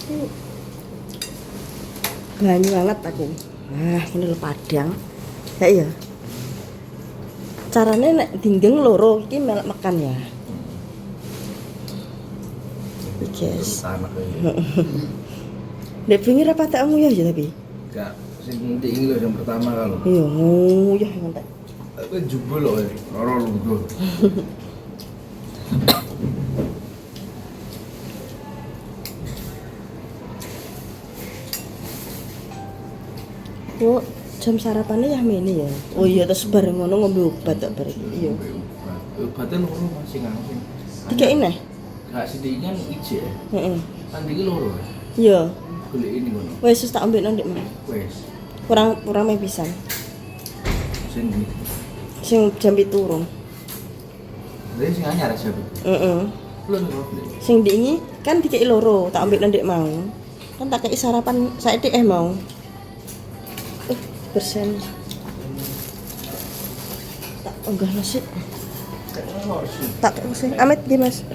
sih banyak banget aku. Ini lho Padang. Ya iya. Carane nek dinggeng loro iki melok makan ya. Yes. Dek pinggir apa tak nguyah ya tapi? Enggak, sing penting ini loh yang pertama kalau. Iya, nguyah ngentek. Aku jebol loh, loro lungguh. Oh, jam sarapannya ya mene ya. Oh iya terus bareng ngono ngombe obat tak bareng. Iya. Obatnya loro masih ngangsing. Dikeki neh. Gak sedingan ije. Heeh. Kan iki loro. Iya. Golek ini ngono. Wes tak ambek nang ndek mah. Wes. Kurang meh pisan. Sing iki. Sing jam 7 turun. Lha sing anyar siapa? Heeh. Belum golek. Sing ndiki kan dikeki loro, tak ambek nang ndek mau. Kan tak kei sarapan saiki mau. Persen. Tak enggak nasi. Tak kei sing Amit nggih Mas.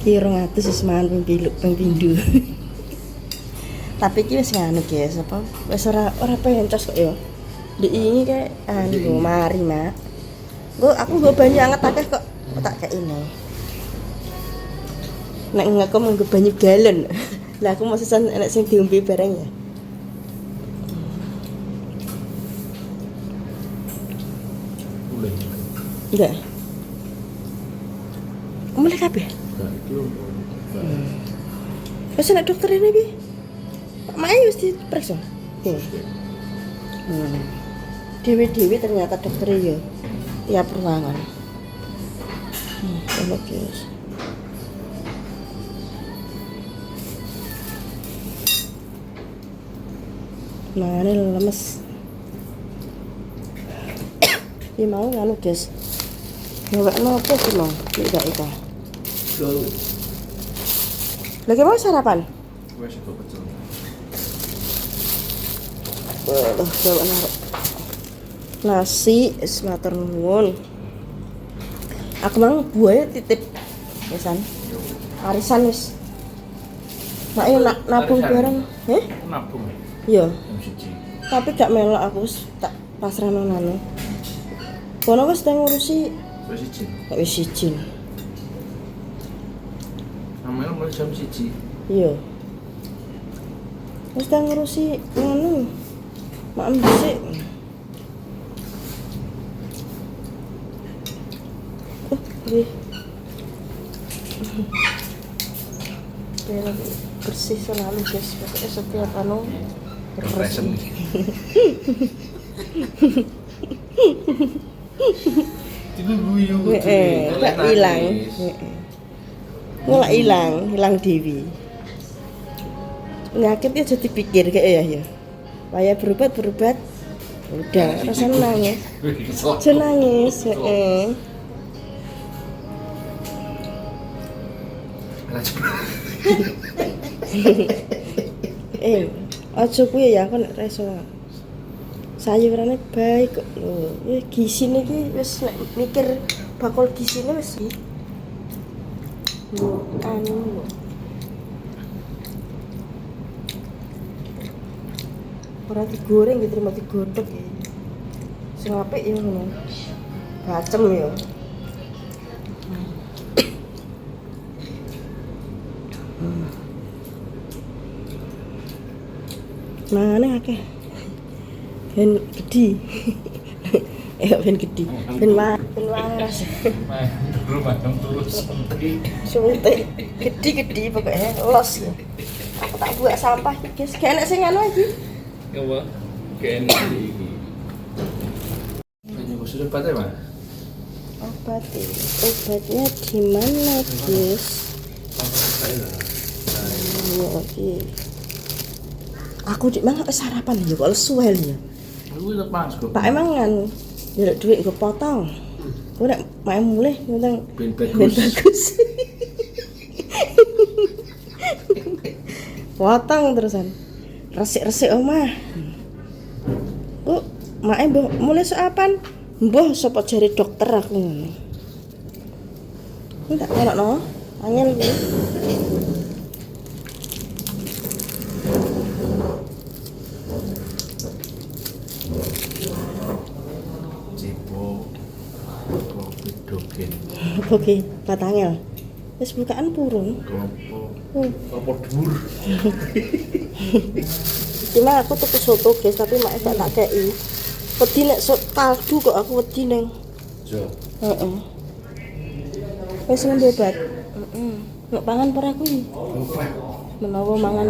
Ki 200 wis mangan ping pindho. Tapi iki wis nganu guys, apa? Wis ora pencos kok ya. Ndek ini kayak anu mari, Mak. Aku banyak anget akeh kok tak kayak ini. Nek ngaku nggo banyu galon. Lah aku maksudnya enak sing diombe bareng ya. Boleh. Enggak. Mulai kabeh. Enggak itu. Wis nek dokter ini piye? Pak Mai wis diperiksa. Dewi ternyata dokternya ya. Ya peruangan. Coba guys. Nah ini lemes. Ini mau nganu guys. Nggak apa sih mau? Tidak itu. Lagi mau sarapan? Wes itu pecel. Coba naruh nasi, matur nuwun. Aku mang buahnya titip, wisan. Arisan wis. Mak nak nabung bareng, Nabung. Iya. Jam 1. Tapi gak melok aku tak pasrahno nanu. Kono wis teng ngurusi Wes izin. wis izin. Namanya mulai jam 1. Iya. Wis teng ngurusi nganu. Mak mbisik. Wih. Biar bersih selalu guys, pokoknya setiap anu Present. Itu guyu. gak hilang. Mulai hilang Dewi. Penyakitnya jadi pikir kayak ya. Supaya berobat. Udah, rasa nangis. Nangis, aja kuwi ya aku nek reso. Sayurane baik kok lho. Gisine iki wis nek mikir bakal gisine wis anu. Ora digoreng gitu, mau digodhog ya. Sing apik ya ngono. Bacem ya. Mangane akeh. Ben gedhi. Ben gedhi. Ben waras. Dulu macam terus Suntik. Gedhi pokoknya los ya. Aku tak buat sampah iki, guys. Gak enak sing anu iki. Ya, Pak. Kayak ini. Kayaknya sudah patah, Pak. Obatnya di mana, guys? Oke. Aku di mana sarapan ya kok lesu ya. Lu lepas kok. Tak emang kan njaluk duit gue potong. Gue nek main mulai ngundang Ben bagus. Potong terusan. Resik-resik omah. Mae mbah mulai seapan? Mbah sapa jare dokter aku ngono. Ini tak ono angel iki. Cipo. Kopi dogen. Oke, batangel. Wis bukaan purun. Klopo. Klopo dhuwur. Cuma aku tuku soto guys, tapi mak tak kei. Wedi nek kaldu kok aku wedi neng. Jo. Heeh. Wis ngombe obat. Heeh. Nek pangan ora kuwi. Lupa. Menawa mangan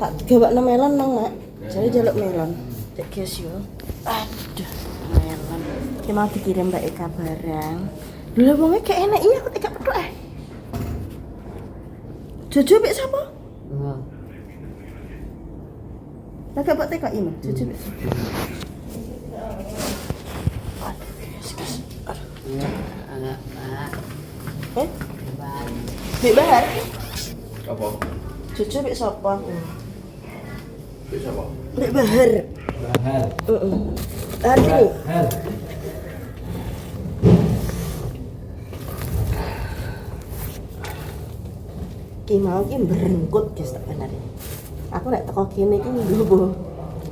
tak gawakno melon nang mak. Jadi jaluk melon. Cek guys yo. Aduh, melon. Ki mau dikirim Mbak Eka barang. Lha wonge gak enak iya aku tidak petuk Jojo mek sapa? Heeh. Lah gak mbok tekok iki, Jojo mek sapa? Aduh, guys. Anak Pak. Eh? Mek Bahar? Apa? Jojo mek sapa aku? Bisa apa? Mek Bahar. Bahar. Heeh. Bahar ini. Bahar. Ki mau ki berengkut guys tak bener. Aku nek teko kene iki lho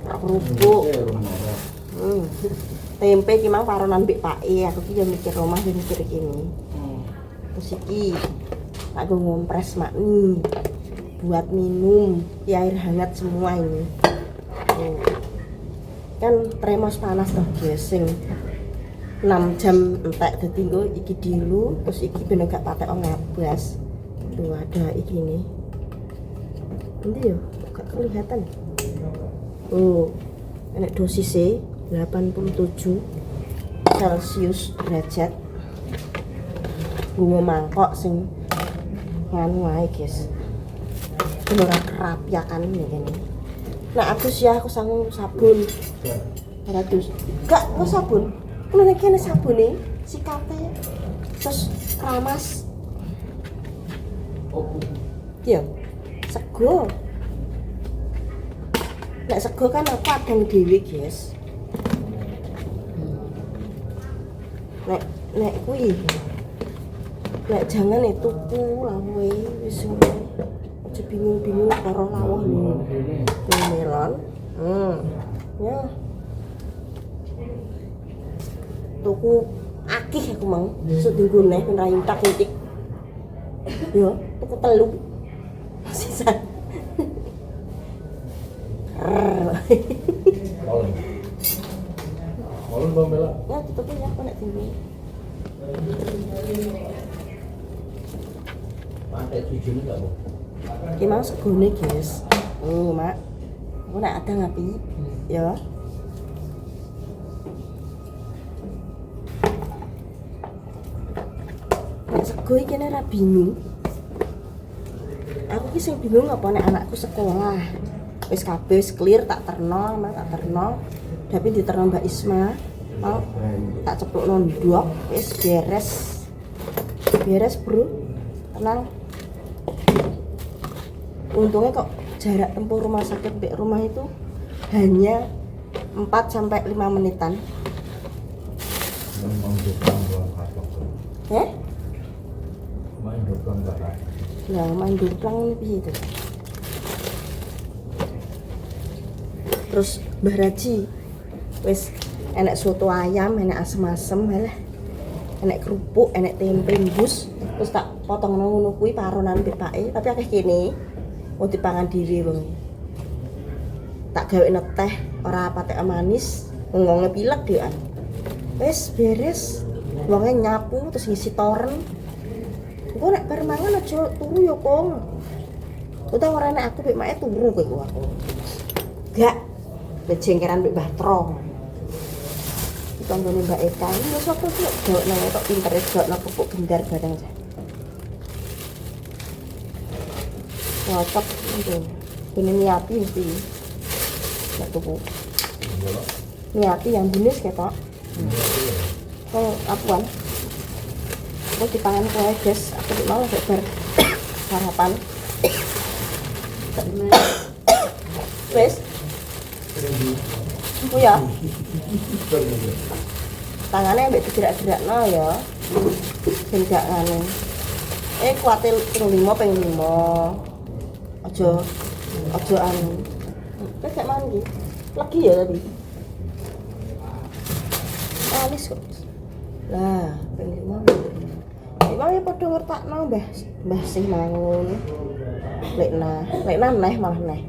kerupuk. Tempe ki mang paronan mbek pake, aku ki yo mikir omah yo mikir kene. Terus iki aku ngompres mak buat minum di air hangat semua ini. Kan tremos panas toh guys sing 6 jam entek dadi nggo iki dilu terus iki ben gak patek ngabas. Tuh ada iki nih. Nanti ya, gak kelihatan. Oh, enak dosisnya 87 Celcius derajat. Bunga mangkok sing nganu ae, guys. Ora kerapiakan ngene. Nah, aku sanggup sabun. 100. Gak, kok sabun? Kuwi nek kene sabune sikate. Terus keramas. Iya, sego. Nek sego kan aku adang dhewe, guys. Nek kuwi. Nek jangan itu lawe wis ngono. Aja bingung-bingung karo lawuh ini. Melon. Ya. Tuku akeh aku mau. Sedinggo neh ora intak intik. Yo, tuku telu. Sisa. Malun Bang Bella. Ya, tutup ya aku nek tinggi. Pakai tujuan enggak, Bu? Ki mau segone, guys. Mak. Aku nek ada ngapi. Ya. Nek sego iki ora bingung. Aku ki sing bingung apa nek anakku sekolah. Wis kabeh wis clear tak terno, tak terno. Tapi diterno Mbak Isma. Mau tak ceplokno ndok, wis beres. Beres, Bro. Tenang. Untungnya kok jarak tempuh rumah sakit ke rumah itu hanya 4 sampai 5 menitan. Eh? Main dokter enggak lah. Lah main duplang piye itu. Terus Mbah Raji wis enek soto ayam, enek asem-asem halah. Enek kerupuk, enek tempe rebus, terus tak potong ngono kuwi paronan pepake, tapi akeh kene. Mau dipangan diri wong. Tak gawekno teh ora patek manis, ngonge pilek dhewean. Wis beres. Wonge nyapu terus ngisi toren. Engko nek bar mangan aja turu ya, Kong. Utawa ora nek aku mek make turu kowe aku. Gak. Bejengkeran mek Mbah Tro. Tanggane Mbak Eka iki wis kok gawek nang tok pinter gawekno pupuk gendar barang. Cocok gitu. Ini niati mesti. Nek tuku. Niati yang jenis ketok. Oh, apuan. Aku dipangan kowe, guys. Aku dik mau bar sarapan. Wes. ya. Tangannya ambek digerak-gerakno ya. Ben gak nganu. Kuatil ping 5 ping 5. Aja anu. Wis gak mandi. Legi ya tadi. Alis kok. Lah, ping 5. Emang ya padha ngertakno Mbah sih mangun. Lek neh malah neh.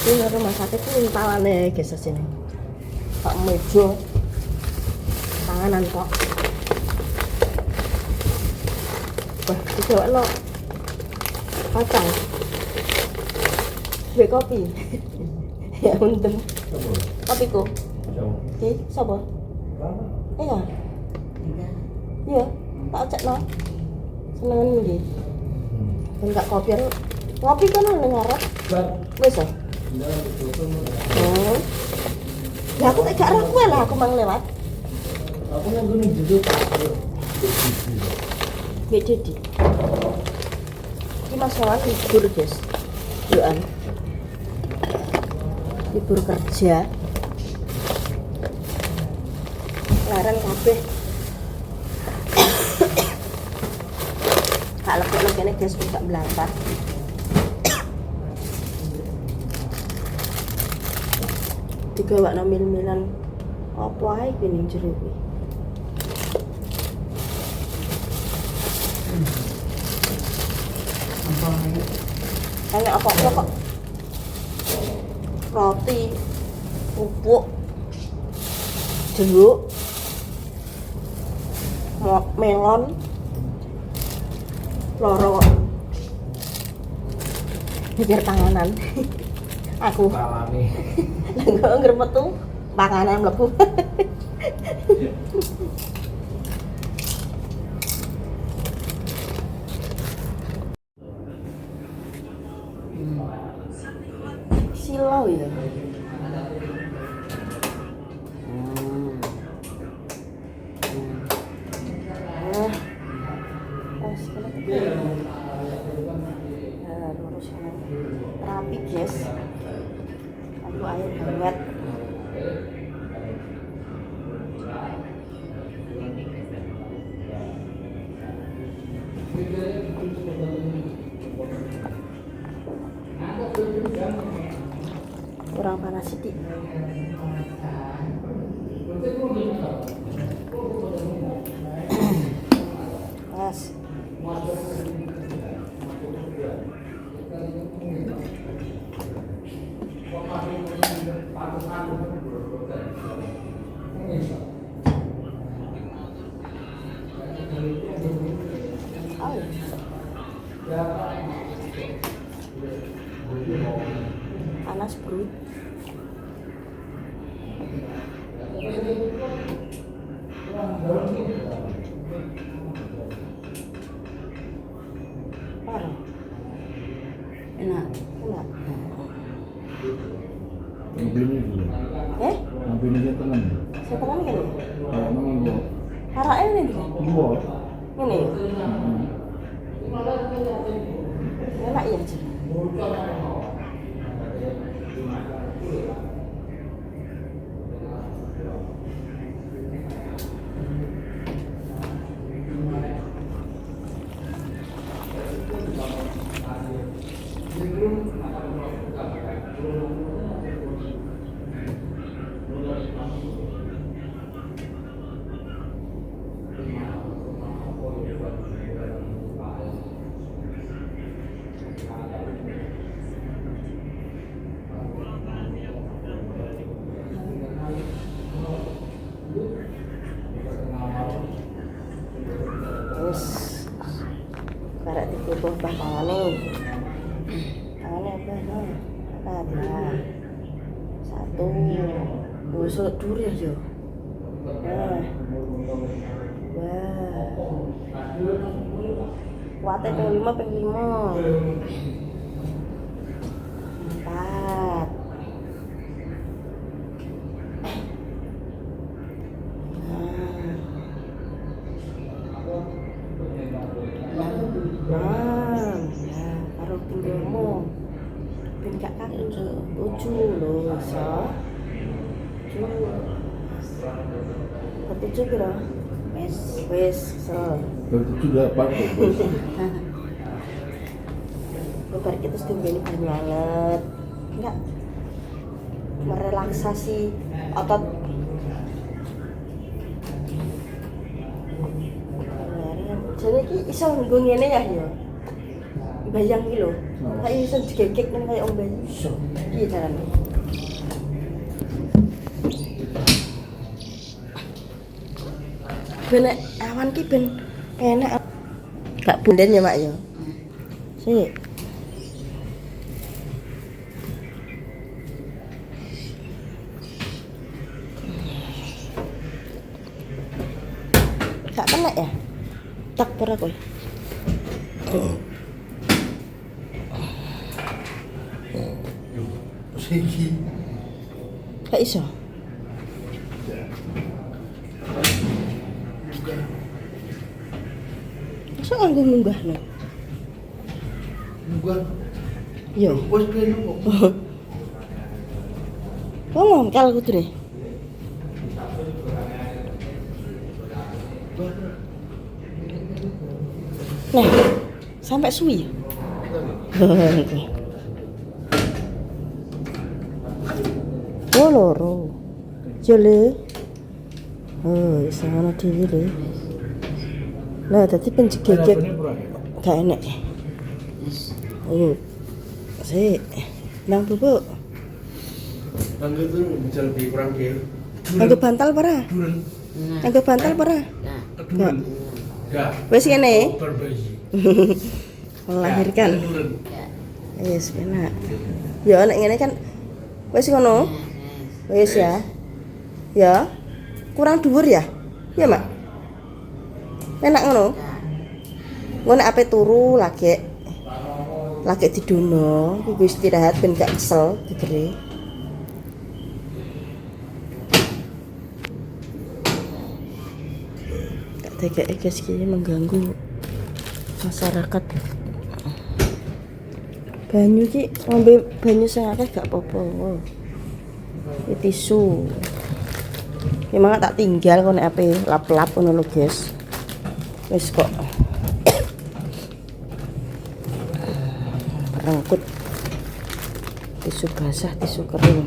Ini rumah sakit ini tangannya geser sini Pak Mejo tanganan kok wah dicoba lo kacang beli kopi ya untung kopiku di siapa? Iya iya tak cek no senengan ini enggak kopi ngopi kan ada ngarep bisa ya aku tak arah kue lah aku mang lewat Aku yang gini duduk. beda di ini masalah libur guys yuan libur kerja larang kabeh gak lepuk kene guys buka belakang digawa no mil-milan apa ae kuwi jero kuwi enak apa kok roti pupuk jeruk melon loro pikir tanganan aku Alami. enggak ngermetu panganan mlebu silau ya terapi guys aku air hangat kurang panas sedikit pas panas bro parah Enak. enak Mobilnya dulu. Mobilnya teman. saya tekan kan ya Emang ibu. harake ini Ibu. ini enak ya Cik? Terus karek dikutuh tangane apa no ada satu busuk duri aja wah Kuatnya ping 5 ping 5. 4. Nah, karo pinggirmu. Ben gak kaku. 7 lho, iso. 7 piro? Wis, so. Berarti sudah apa kok bos? Bar kita ini banyak banget. Enggak merelaksasi otot. Jadi ki iso nggo ngene ya ya. Bayang ki lho. Kayak iso digegek nang kaya om bayi. Iso. Piye carane? Ben awan ki ben enak. Gak bunden ya, Mak ya. Sik. Gak kena ya? Tak pernah kowe. Siki. Gak iso. Masa nganggo munggahno? Bukan. Yo. Bos kene kok. Kok ngongkel kudune? Nah, sampai suwi. Oh loro. Jole. Oh, iso ana dhewe lho. Lah dadi penjegek gak enak. Oh. Sik. Nang bubuk. Tangga itu bisa lebih kurang dia. Anggo bantal para? Duren. Anggo bantal para? Duren. Enggak. Wis kene. Berbayi. Melahirkan. Duren. Wis enak. Ya nek ngene kan wis ngono. Wis ya. Ya. Kurang dhuwur ya? Ya, Mak. Enak ngono. Ngono nek ape turu lagi didono, kudu istirahat ben gak kesel gegere. Tak tegake guys iki mengganggu masyarakat. Banyu ki ngombe banyu sing akeh gak apa-apa. Iki tisu. Memang tak tinggal kok nek ape lap-lap ngono lho, guys. Wis kok. Rengkut. Tisu basah, tisu kering.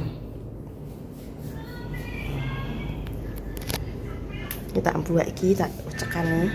Kita buat iki tak cekan.